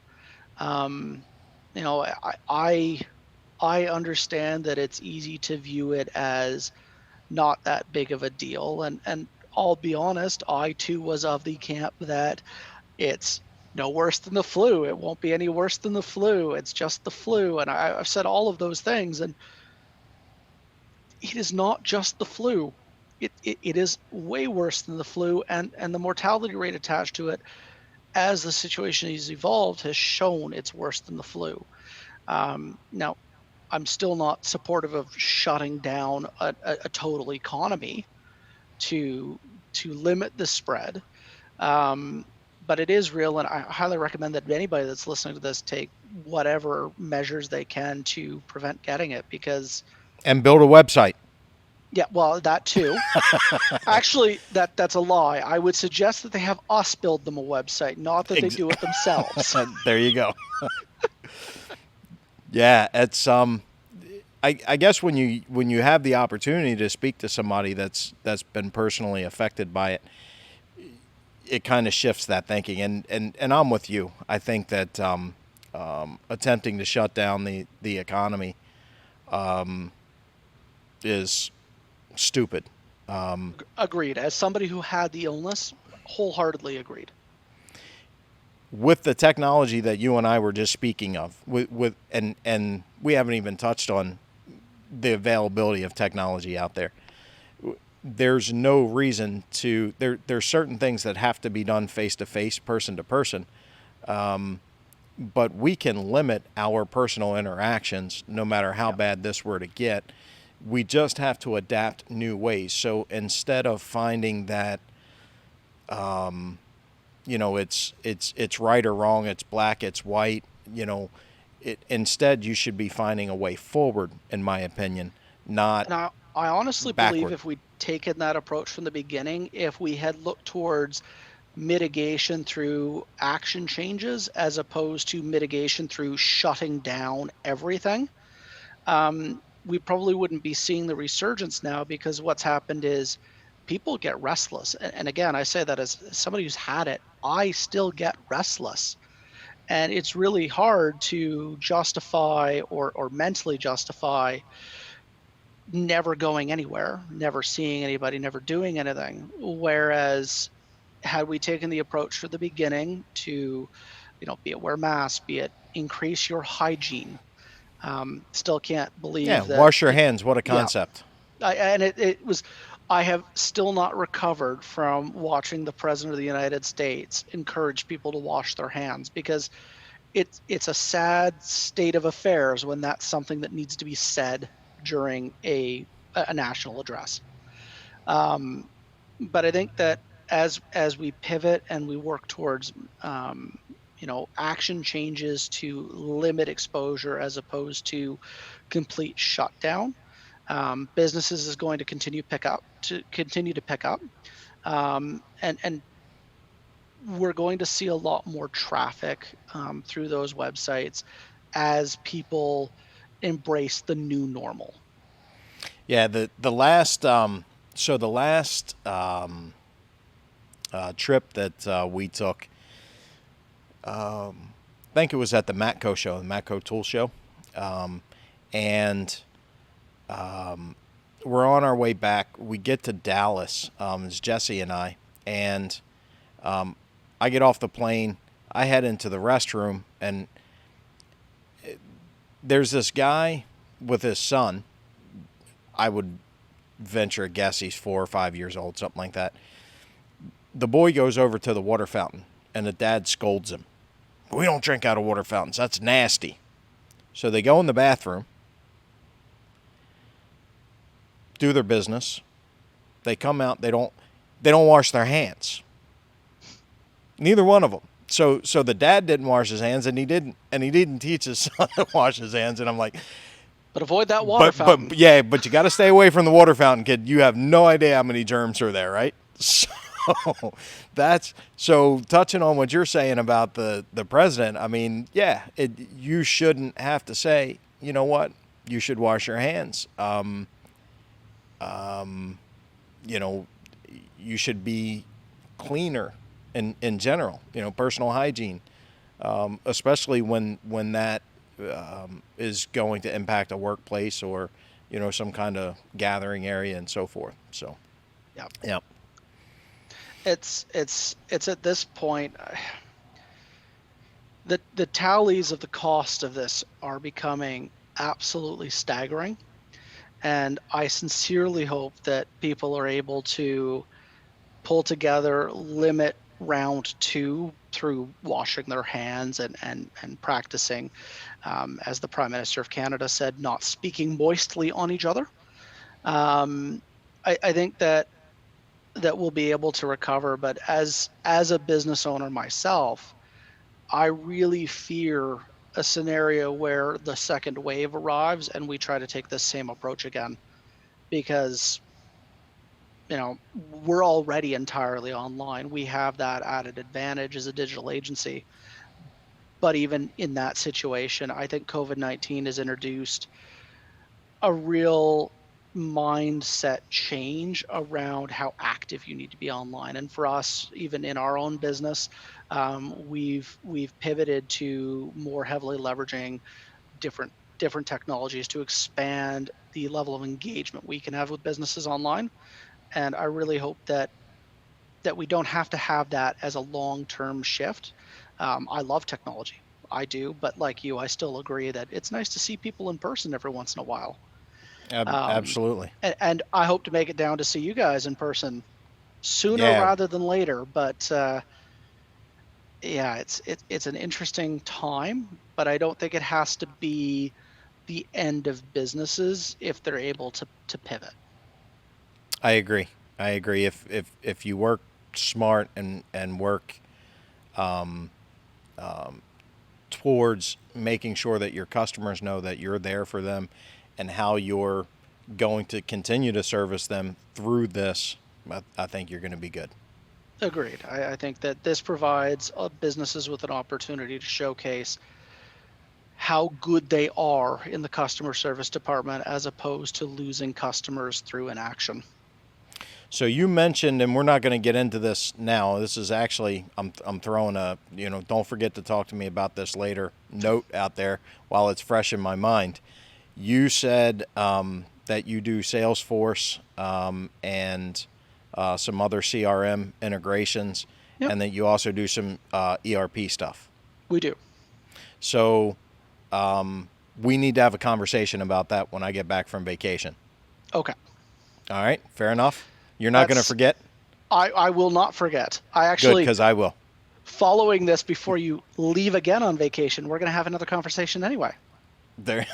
C: I understand that it's easy to view it as not that big of a deal. And I'll be honest, I too was of the camp that it's no worse than the flu. It won't be any worse than the flu. It's just the flu. And I've said all of those things. And it is not just the flu. It is way worse than the flu. And the mortality rate attached to it, as the situation has evolved, has shown it's worse than the flu. Now, I'm still not supportive of shutting down a total economy to limit the spread. But it is real, and I highly recommend that anybody that's listening to this take whatever measures they can to prevent getting it, because...
B: And build a website.
C: Yeah, well, that too. Actually, that's a lie. I would suggest that they have us build them a website, not that they do it themselves.
B: There you go. Yeah, it's I guess when you have the opportunity to speak to somebody that's been personally affected by it, it kind of shifts that thinking. And I'm with you. I think that attempting to shut down the economy is stupid.
C: Agreed. As somebody who had the illness, wholeheartedly agreed.
B: With the technology that you and I were just speaking of, and we haven't even touched on the availability of technology out there. There's no reason to there's certain things that have to be done face to face, person to person. But we can limit our personal interactions no matter how bad this were to get. We just have to adapt new ways. So instead of finding that it's right or wrong, it's black, it's white, instead you should be finding a way forward, in my opinion, not
C: Now, I honestly
B: backward.
C: believe if we'd taken that approach from the beginning, if we had looked towards mitigation through action changes as opposed to mitigation through shutting down everything, we probably wouldn't be seeing the resurgence now, because what's happened is people get restless. And again, I say that as somebody who's had it, I still get restless. And it's really hard to justify or mentally justify never going anywhere, never seeing anybody, never doing anything. Whereas had we taken the approach from the beginning to, be it wear masks, be it increase your hygiene, still can't believe that.
B: Wash your hands. What a concept.
C: I have still not recovered from watching the President of the United States encourage people to wash their hands, because it's a sad state of affairs when that's something that needs to be said during a national address. But I think that as we pivot and we work towards action changes to limit exposure as opposed to complete shutdown, businesses is going to continue to pick up, and we're going to see a lot more traffic through those websites as people embrace the new normal.
B: Yeah, the last trip that we took, I think it was at the Matco show, the Matco Tool Show, and we're on our way back. We get to Dallas, it's Jesse and I, and I get off the plane. I head into the restroom, and there's this guy with his son. I would venture a guess he's 4 or 5 years old, something like that. The boy goes over to the water fountain, and the dad scolds him. We don't drink out of water fountains. That's nasty. So they go in the bathroom, do their business. They come out. They don't wash their hands. Neither one of them. So the dad didn't wash his hands, and he didn't teach his son to wash his hands. And I'm like,
C: but avoid that water fountain.
B: But you got to stay away from the water fountain, kid. You have no idea how many germs are there, right? So touching on what you're saying about the president, I mean, you shouldn't have to say, you know what, you should wash your hands. You should be cleaner in general, personal hygiene, especially when that is going to impact a workplace or, some kind of gathering area and so forth. So, yeah.
C: It's at this point, the tallies of the cost of this are becoming absolutely staggering. And I sincerely hope that people are able to pull together, limit round 2 through washing their hands and practicing, as the Prime Minister of Canada said, not speaking moistly on each other. I think that we'll be able to recover, but as a business owner myself, I really fear a scenario where the second wave arrives and we try to take this same approach again, because we're already entirely online. We have that added advantage as a digital agency. But even in that situation, I think COVID-19 has introduced a real mindset change around how active you need to be online. And for us, even in our own business, we've pivoted to more heavily leveraging different technologies to expand the level of engagement we can have with businesses online. And I really hope that we don't have to have that as a long-term shift. I love technology, I do, but like you, I still agree that it's nice to see people in person every once in a while.
B: Absolutely.
C: And I hope to make it down to see you guys in person sooner
B: Yeah.
C: rather than later. But yeah, it's an interesting time, but I don't think it has to be the end of businesses if they're able to pivot.
B: I agree. If you work smart and work towards making sure that your customers know that you're there for them and how you're going to continue to service them through this, I think you're going to be good.
C: Agreed. I think that this provides businesses with an opportunity to showcase how good they are in the customer service department as opposed to losing customers through inaction.
B: So you mentioned, and we're not going to get into this now. This is actually, I'm throwing a, don't forget to talk to me about this later note out there while it's fresh in my mind. You said that you do Salesforce and some other CRM integrations,
C: Yep.
B: and that you also do some ERP stuff.
C: We do.
B: So we need to have a conversation about that when I get back from vacation.
C: Okay.
B: All right, fair enough. You're not going to forget?
C: I will not forget. I
B: Good,
C: actually,
B: because I will.
C: following this, before you leave again on vacation, we're going to have another conversation anyway.
B: There,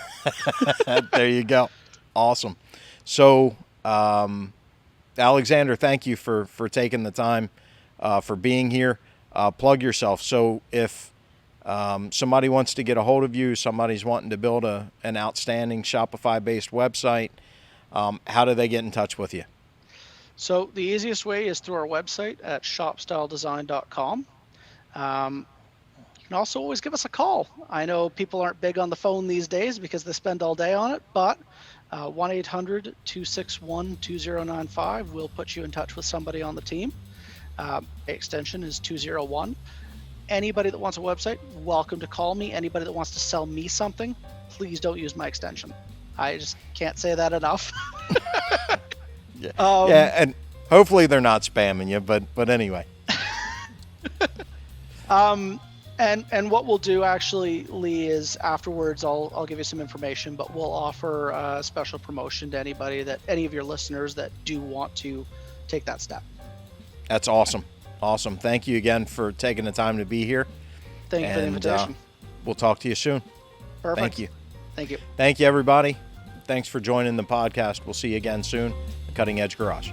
B: there you go. Awesome. So, Alexander, thank you for taking the time, for being here. Plug yourself. So if somebody wants to get a hold of you, somebody's wanting to build an outstanding Shopify-based website, how do they get in touch with you?
C: So the easiest way is through our website at shopstyledesign.com. You can also always give us a call. I know people aren't big on the phone these days because they spend all day on it, but 1-800-261-2095 will put you in touch with somebody on the team. Extension is 201. Anybody that wants a website, welcome to call me. Anybody that wants to sell me something, please don't use my extension. I just can't say that enough.
B: Yeah. And hopefully they're not spamming you, but anyway.
C: And what we'll do actually, Lee, is afterwards I'll give you some information, but we'll offer a special promotion to any of your listeners that do want to take that step.
B: That's awesome. Awesome. Thank you again for taking the time to be here.
C: Thank you for the invitation.
B: We'll talk to you soon.
C: Perfect.
B: Thank you.
C: Thank you.
B: Thank you, everybody. Thanks for joining the podcast. We'll see you again soon. The Cutting Edge Garage.